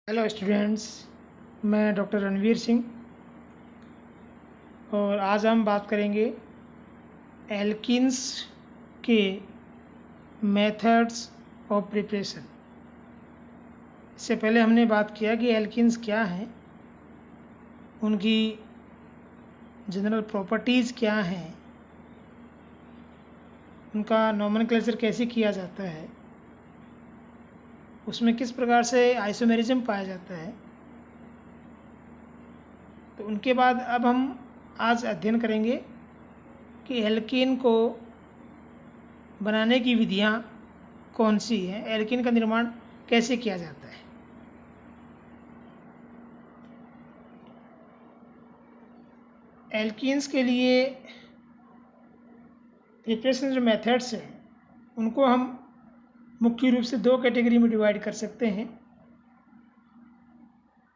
Hello students, मैं doctor Ranveer Singh और आज हम बात करेंगे एल्किन्स के मेथड्स ऑफ प्रिपरेशन। इससे पहले हमने बात किया कि एल्किन्स क्या हैं, उनकी जनरल प्रॉपर्टीज़ क्या हैं, उनका नोमेनक्लेचर कैसे किया जाता है, उसमें किस प्रकार से आइसोमेरिज्म पाया जाता है। तो उनके बाद अब हम आज अध्ययन करेंगे कि एल्कीन को बनाने की विधियाँ कौन सी हैं, एल्कीन का निर्माण कैसे किया जाता है। एल्कीन्स के लिए प्रिपरेशन जो मेथड्स हैं उनको हम मुख्य रूप से दो कैटेगरी में डिवाइड कर सकते हैं।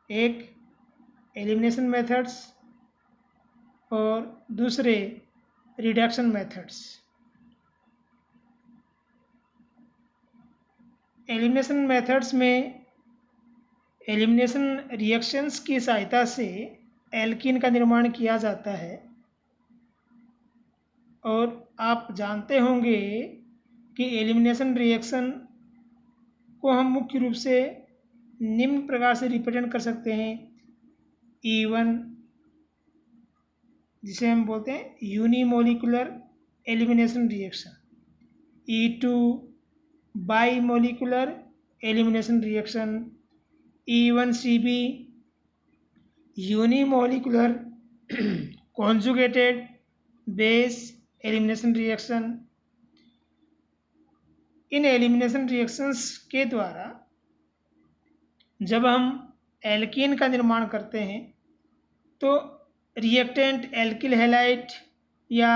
एक एलिमिनेशन मेथड्स और दूसरे रिडक्शन मेथड्स। एलिमिनेशन मेथड्स में एलिमिनेशन रिएक्शंस की सहायता से एल्कीन का निर्माण किया जाता है और आप जानते होंगे कि एलिमिनेशन रिएक्शन को हम मुख्य रूप से निम्न प्रकार से रिप्रेजेंट कर सकते हैं। E1 जिसे हम बोलते हैं unimolecular elimination reaction, E2 bimolecular elimination reaction, E1CB unimolecular conjugated base elimination reaction. इन एलिमिनेशन रिएक्शंस के द्वारा जब हम एल्कीन का निर्माण करते हैं तो रिएक्टेंट एल्किल हैलाइड या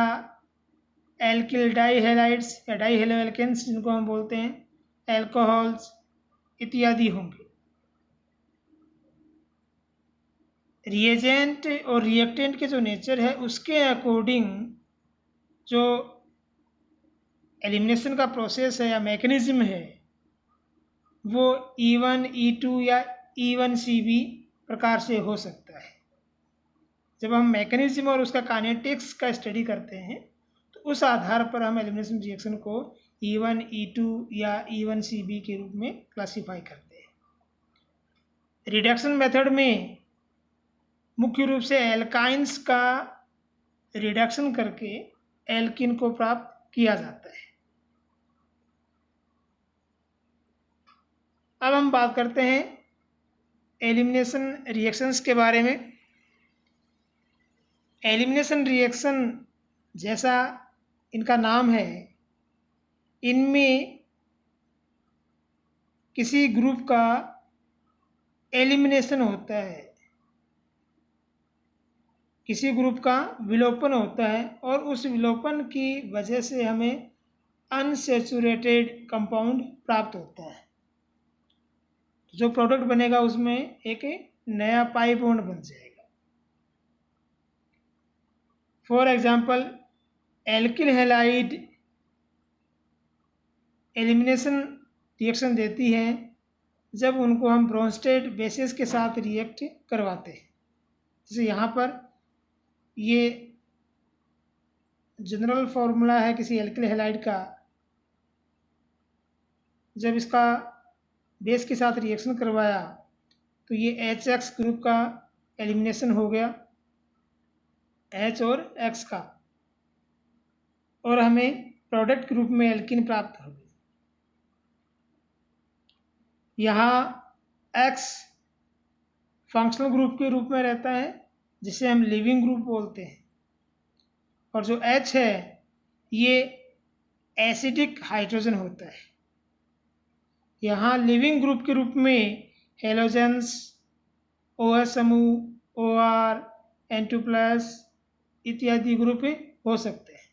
एल्किल डाईहैलाइड्स या डाईहैलोएल्केन्स जिनको हम बोलते हैं, एल्कोहल्स इत्यादि होंगे। रिएजेंट और रिएक्टेंट के जो नेचर है उसके अकॉर्डिंग जो एलिमिनेशन का प्रोसेस है या मैकेनिज्म है वो E1, E2 या E1CB प्रकार से हो सकता है। जब हम मैकेनिज्म और उसका काइनेटिक्स का स्टडी करते हैं तो उस आधार पर हम एलिमिनेशन रिएक्शन को E1, E2 या E1CB के रूप में क्लासीफाई करते हैं। रिडक्शन मेथड में मुख्य रूप से एल्काइंस का रिडक्शन करके एल्किन को प्राप्त किया जाता है। अब हम बात करते हैं एलिमिनेशन रिएक्शंस के बारे में। एलिमिनेशन रिएक्शन जैसा इनका नाम है, इनमें किसी ग्रुप का एलिमिनेशन होता है, किसी ग्रुप का विलोपन होता है और उस विलोपन की वजह से हमें अनसैचुरेटेड कंपाउंड प्राप्त होता है। जो प्रोडक्ट बनेगा उसमें एक नया पाई बॉन्ड बन जाएगा। For example alkyl halide elimination reaction देती हैं जब उनको हम ब्रोंस्टेड बेसिस के साथ रिएक्ट करवाते हैं। जैसे यहाँ पर ये जनरल फॉर्मूला है किसी एल्किल हैलाइड का। जब इसका बेस के साथ रिएक्शन करवाया तो ये HX ग्रुप का एलिमिनेशन हो गया, H और X का, और हमें प्रोडक्ट ग्रुप में एल्किन प्राप्त हो गई। यहाँ X फंक्शनल ग्रुप के रूप में रहता है जिसे हम लिविंग ग्रुप बोलते हैं, और जो H है ये एसिडिक हाइड्रोजन होता है। यहाँ लिविंग ग्रुप के रूप में हेलोजेंस, OH समूह, OR, N2+ इत्यादि ग्रुप हो सकते हैं।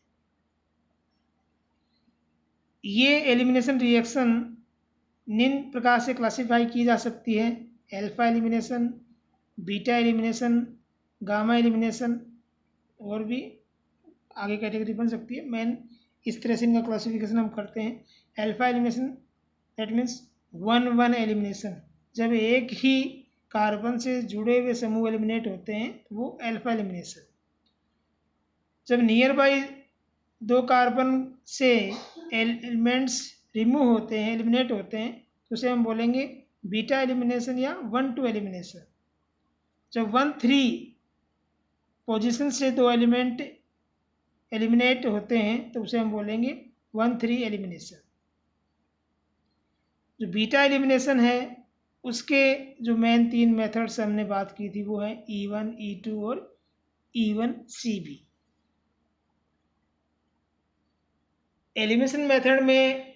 ये एलिमिनेशन रिएक्शन निम्न प्रकार से क्लासीफाई की जा सकती है: alpha elimination, beta elimination, gamma elimination, और भी आगे कैटेगरी बन सकती है। मेन इस तरह से इनका क्लासिफिकेशन हम करते हैं। Alpha elimination that means 1-1 elimination, जब एक ही कार्बन से जुड़े हुए समूह एलिमिनेट होते हैं तो वो अल्फा एलिमिनेशन। जब नियर बाई दो कार्बन से एलिमेंट्स रिमूव होते हैं, एलिमिनेट होते हैं, तो उसे हम बोलेंगे बीटा एलिमिनेशन या 1-2 एलिमिनेशन। जब 1-3 पोजीशन से दो एलिमेंट एलिमिनेट होते हैं तो उसे हम बोलेंगे 1-3 एलिमिनेशन। जो बीटा एलिमिनेशन है उसके जो मेन 3 मेथड्स हमने बात की थी वो है E1, E2 और E1CB। एलिमिनेशन मेथड में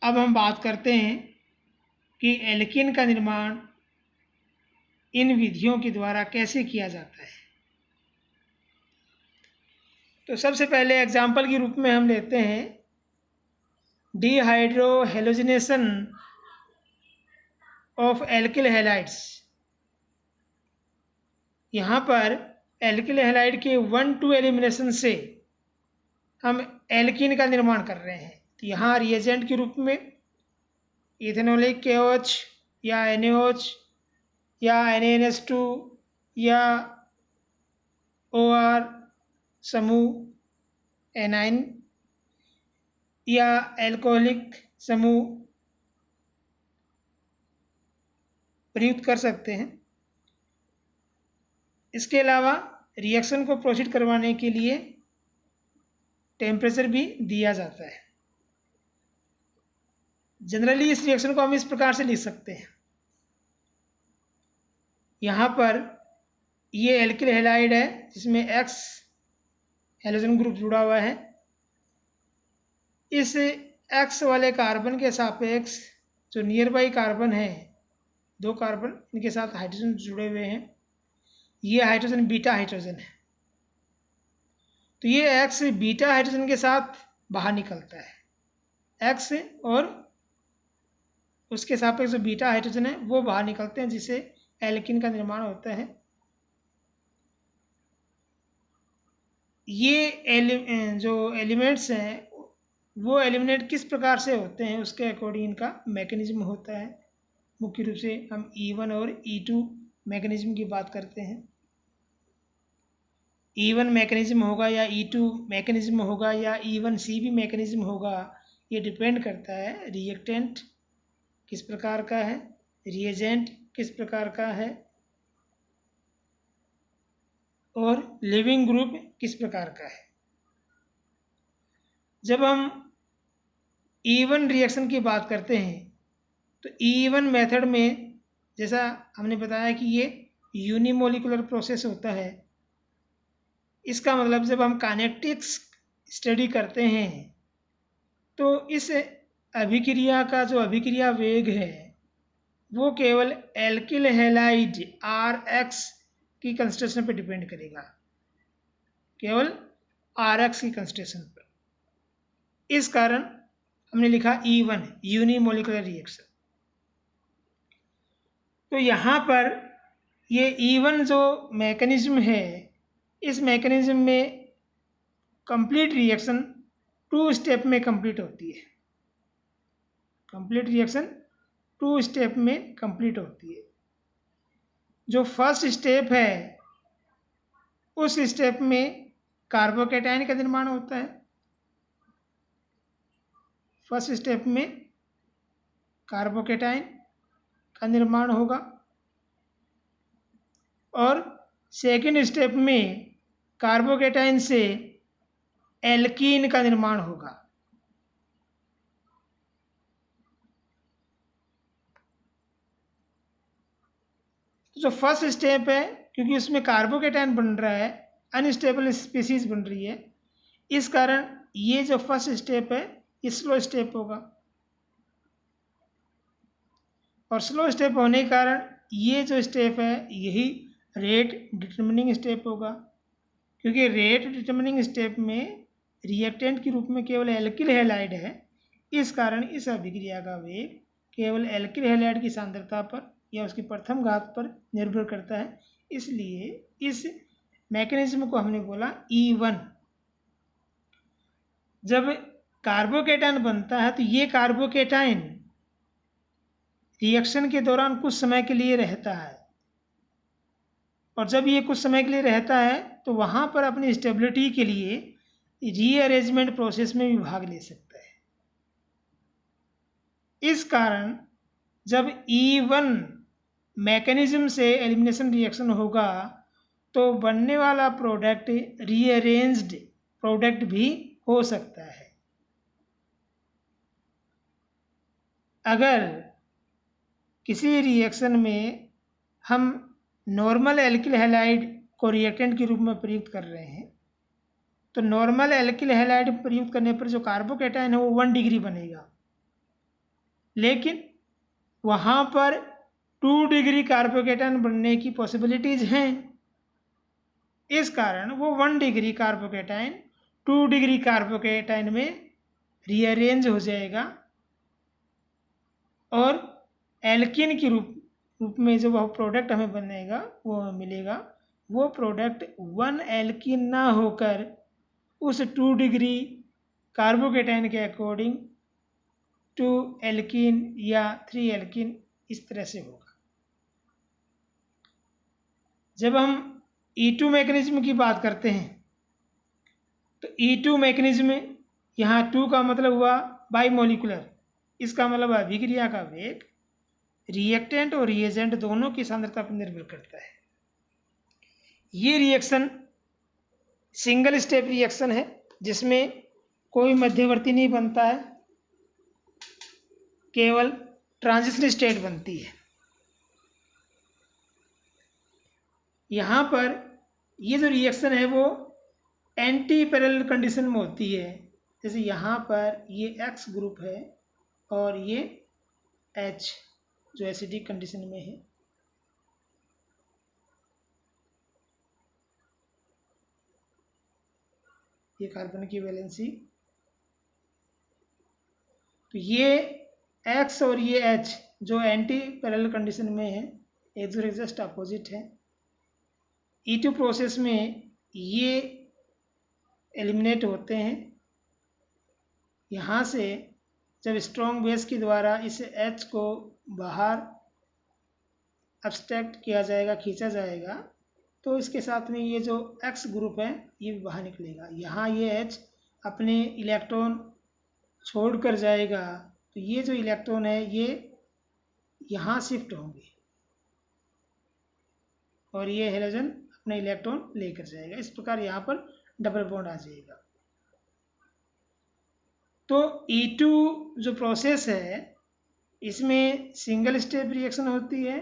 अब हम बात करते हैं कि एल्कीन का निर्माण इन विधियों के द्वारा कैसे किया जाता है। तो सबसे पहले एग्जाम्पल के रूप में हम लेते हैं डिहाइड्रोहेलोजिनेशन ऑफ एल्किल हैलाइड्स। यहाँ पर एल्किल हैलाइड के 1-2 एलिमिनेशन से हम एल्कीन का निर्माण कर रहे हैं। तो यहाँ रिएजेंट के रूप में इथेनोलिक KOH या NaOH या NaNH2 या OR समूह एनाइन या एल्कोहलिक समूह प्रयुक्त कर सकते हैं। इसके अलावा रिएक्शन को प्रोसीड करवाने के लिए टेम्परेचर भी दिया जाता है। जनरली इस रिएक्शन को हम इस प्रकार से लिख सकते हैं। यहाँ पर ये एल्किल हैलाइड है जिसमें X हैलोजन ग्रुप जुड़ा हुआ है। इस X वाले कार्बन के सापेक्ष जो नियर बाई कार्बन है, दो कार्बन इनके साथ हाइड्रोजन जुड़े हुए हैं, ये हाइड्रोजन बीटा हाइड्रोजन है। तो ये X बीटा हाइड्रोजन के साथ बाहर निकलता है। X और उसके सापेक्ष जो बीटा हाइड्रोजन है वो बाहर निकलते हैं, जिससे एल्कीन का निर्माण होता है। ये जो एलिमेंट्स हैं वो एलिमिनेट किस प्रकार से होते हैं उसके अकॉर्डिंग इनका मैकेनिज्म होता है। मुख्य रूप से हम E1 और E2 मैकेनिज्म की बात करते हैं। E1 मैकेनिज्म होगा या E2 मैकेनिज्म होगा या E1CB मैकेनिज्म होगा, ये डिपेंड करता है रिएक्टेंट किस प्रकार का है, रिएजेंट किस प्रकार का है और लिविंग ग्रुप किस प्रकार का है। जब हम E1 रिएक्शन की बात करते हैं तो E1 मेथड में जैसा हमने बताया कि ये यूनिमोलिकुलर प्रोसेस होता है। इसका मतलब जब हम काइनेटिक्स स्टडी करते हैं तो इस अभिक्रिया का जो अभिक्रिया वेग है वो केवल एल्किल हैलाइड Rx की कंसंट्रेशन पर डिपेंड करेगा, केवल Rx की कंसंट्रेशन पर। इस कारण हमने लिखा E1 यूनिमोलिकुलर रिएक्शन। तो यहाँ पर ये E1 जो मैकेनिज्म है, इस मैकेनिज्म में कंप्लीट रिएक्शन 2 स्टेप में कंप्लीट होती है। कंप्लीट रिएक्शन 2 स्टेप में कंप्लीट होती है। जो फर्स्ट स्टेप है उस स्टेप में कार्बोकैटायन का निर्माण होता है। फर्स्ट स्टेप में कार्बोकैटायन का निर्माण होगा और सेकेंड स्टेप में कार्बोकैटायन से एल्कीन का निर्माण होगा। जो फर्स्ट स्टेप है, क्योंकि उसमें कार्बोकैटायन बन रहा है, अनस्टेबल स्पीसीज बन रही है, इस कारण ये जो फर्स्ट स्टेप है ये स्लो स्टेप होगा। और स्लो स्टेप होने के कारण ये जो स्टेप है यही रेट डिटरमिनिंग स्टेप होगा, क्योंकि रेट डिटरमिनिंग स्टेप में रिएक्टेंट के रूप में केवल एल्किल हैलाइड है। इस कारण इस अभिक्रिया का वेग केवल एल्किल हैलाइड की सांद्रता पर या उसकी प्रथम घात पर निर्भर करता है। इसलिए इस मैकेनिज्म को हमने बोला E1। जब कार्बोकैटायन बनता है तो ये कार्बोकैटायन रिएक्शन के दौरान कुछ समय के लिए रहता है, और जब ये कुछ समय के लिए रहता है तो वहाँ पर अपनी स्टेबिलिटी के लिए रीअरेंजमेंट प्रोसेस में भी भाग ले सकता है। इस कारण जब E1 मैकेनिज्म से एलिमिनेशन रिएक्शन होगा तो बनने वाला प्रोडक्ट रीअरेंज्ड प्रोडक्ट भी हो सकता है। अगर किसी रिएक्शन में हम नॉर्मल एल्किल हैलाइड को रिएक्टेंट के रूप में प्रयुक्त कर रहे हैं तो नॉर्मल एल्किल हैलाइड प्रयुक्त करने पर जो कार्बोकैटायन है वो 1 डिग्री बनेगा, लेकिन वहाँ पर 2 डिग्री कार्बोकैटायन बनने की पॉसिबिलिटीज हैं। इस कारण वो 1 डिग्री कार्बोकैटायन 2 डिग्री कार्बोकैटायन में रीअरेंज हो जाएगा और एल्किन के रूप में जो वह प्रोडक्ट हमें बनेगा वो हमें मिलेगा, वो प्रोडक्ट 1 एल्किन ना होकर उस 2 डिग्री कार्बोकैटायन के अकॉर्डिंग 2 एल्किन या 3 एल्किन इस तरह से होगा। जब हम E2 मैकेनिज्म की बात करते हैं तो E2 मैकेनिज्म यहाँ 2 का मतलब हुआ बाइमोलिकुलर, इसका मतलब अभिक्रिया का वेग रिएक्टेंट और रिएजेंट दोनों की सांद्रता पर निर्भर करता है। ये रिएक्शन सिंगल स्टेप रिएक्शन है जिसमें कोई मध्यवर्ती नहीं बनता है, केवल ट्रांजिशन स्टेट बनती है। यहाँ पर ये जो रिएक्शन है वो एंटी पैरेलल कंडीशन में होती है। जैसे यहाँ पर ये X ग्रुप है और ये H जो एसिडिक कंडीशन में है। ये कार्बन की वैलेंसी, तो ये X और ये H जो एंटी पैरेलल कंडीशन में है, एक दूसरे जस्ट अपोजिट है। E2 प्रोसेस में ये एलिमिनेट होते हैं। यहाँ से जब स्ट्रॉन्ग बेस के द्वारा इस H को बाहर अब्स्ट्रैक्ट किया जाएगा, खींचा जाएगा, तो इसके साथ में ये जो X ग्रुप है ये भी बाहर निकलेगा। यहाँ ये H अपने इलेक्ट्रॉन छोड़कर जाएगा, तो ये जो इलेक्ट्रॉन है ये यहाँ शिफ्ट होंगे और ये हेलोजन अपने इलेक्ट्रॉन लेकर जाएगा। इस प्रकार यहाँ पर डबल बॉन्ड आ जाएगा। तो E2 जो प्रोसेस है इसमें सिंगल स्टेप रिएक्शन होती है,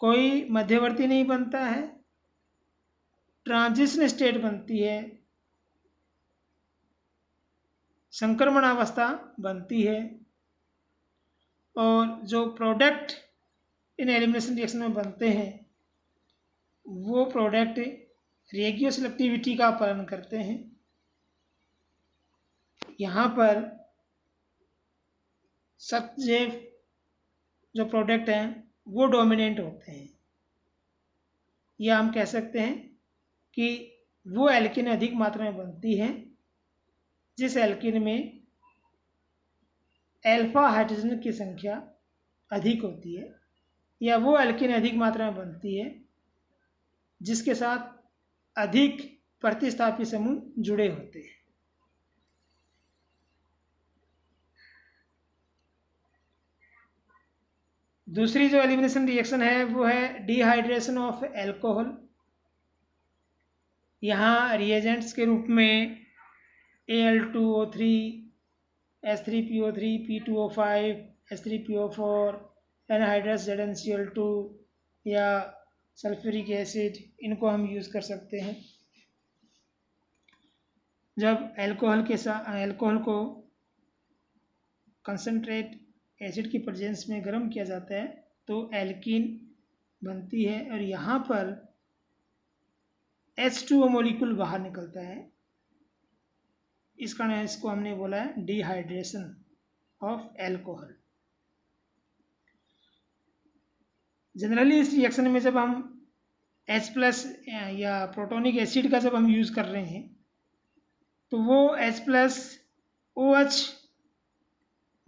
कोई मध्यवर्ती नहीं बनता है, ट्रांजिशन स्टेट बनती है, संक्रमण अवस्था बनती है, और जो प्रोडक्ट इन एलिमिनेशन रिएक्शन में बनते हैं वो प्रोडक्ट रेगियो सिलेक्टिविटी का पालन करते हैं। यहाँ पर सब्जेक्ट जो प्रोडक्ट हैं वो डोमिनेंट होते हैं, या हम कह सकते हैं कि वो एल्किन अधिक मात्रा में बनती है जिस एल्किन में अल्फा हाइड्रोजन की संख्या अधिक होती है, या वो एल्किन अधिक मात्रा में बनती है जिसके साथ अधिक प्रतिस्थापी समूह जुड़े होते हैं। दूसरी जो एलिमिनेशन रिएक्शन है वो है डिहाइड्रेशन ऑफ एल्कोहल। यहाँ रिएजेंट्स के रूप में Al2O3, H3PO3, P2O5, H3PO4, anhydrous ZnCl2 या सल्फ्यूरिक एसिड, इनको हम यूज़ कर सकते हैं। जब एल्कोहल को कंसनट्रेट एसिड की प्रेजेंस में गर्म किया जाता है तो एल्कीन बनती है और यहाँ पर H2O मॉलिक्यूल बाहर निकलता है। इस कारण इसको हमने बोला है डिहाइड्रेशन ऑफ एल्कोहल। जनरली इस रिएक्शन में जब हम H+ या प्रोटोनिक एसिड का जब हम यूज़ कर रहे हैं तो वो H+ OH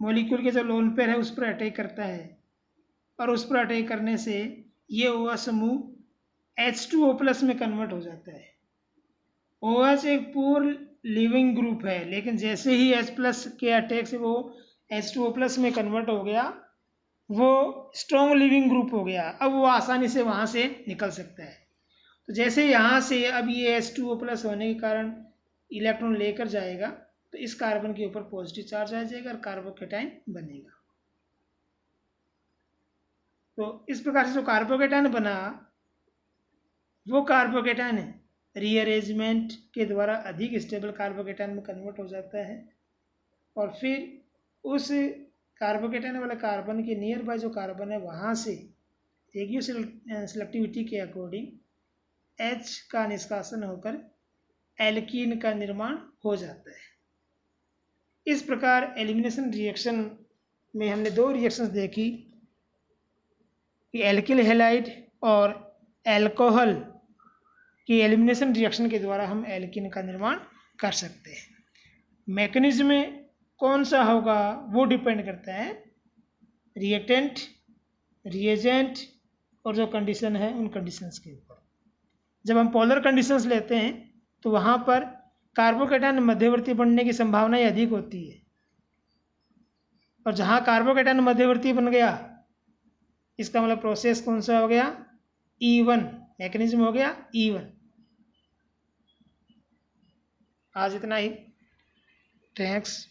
मॉलिक्यूल के जो लोन पेयर है उस पर अटैक करता है, और उस पर अटैक करने से ये OH समूह H2O+ में कन्वर्ट हो जाता है। OH एक पूर्ण लिविंग ग्रुप है, लेकिन जैसे ही H+ के अटैक से वो H2O+ में कन्वर्ट हो गया, वो स्ट्रॉन्ग लिविंग ग्रुप हो गया। अब वो आसानी से वहाँ से निकल सकता है। तो जैसे यहाँ से अब ये H2O+ होने के कारण इलेक्ट्रॉन लेकर जाएगा, तो इस कार्बन के ऊपर पॉजिटिव चार्ज आ जाएगा और कार्बोकेटाइन बनेगा। तो इस प्रकार से जो कार्बोकेटाइन बना, वो कार्बोकेटाइन रीअरेंजमेंट के द्वारा अधिक स्टेबल कार्बोकेटाइन में कन्वर्ट हो जाता है, और फिर उस कार्बोकेटाइन वाले कार्बन के नियर बाय जो कार्बन है वहाँ से रेडियो सेलेक्टिविटी के अकॉर्डिंग H का निष्कासन होकर एल्कीन का निर्माण हो जाता है। इस प्रकार एलिमिनेशन रिएक्शन में हमने दो रिएक्शंस देखी कि एल्किल हैलाइड और अल्कोहल की एलिमिनेशन रिएक्शन के द्वारा हम एल्कीन का निर्माण कर सकते हैं। मैकेनिज्म में कौन सा होगा वो डिपेंड करता है रिएक्टेंट, रिएजेंट और जो कंडीशन है उन कंडीशंस के ऊपर। जब हम पोलर कंडीशंस लेते हैं तो वहाँ पर कार्बोकेटाइन मध्यवर्ती बनने की संभावना अधिक होती है, और जहाँ कार्बोकेटाइन मध्यवर्ती बन गया, इसका मतलब प्रोसेस कौन सा हो गया, E1 मैकेनिज्म हो गया E1। आज इतना ही, थैंक्स।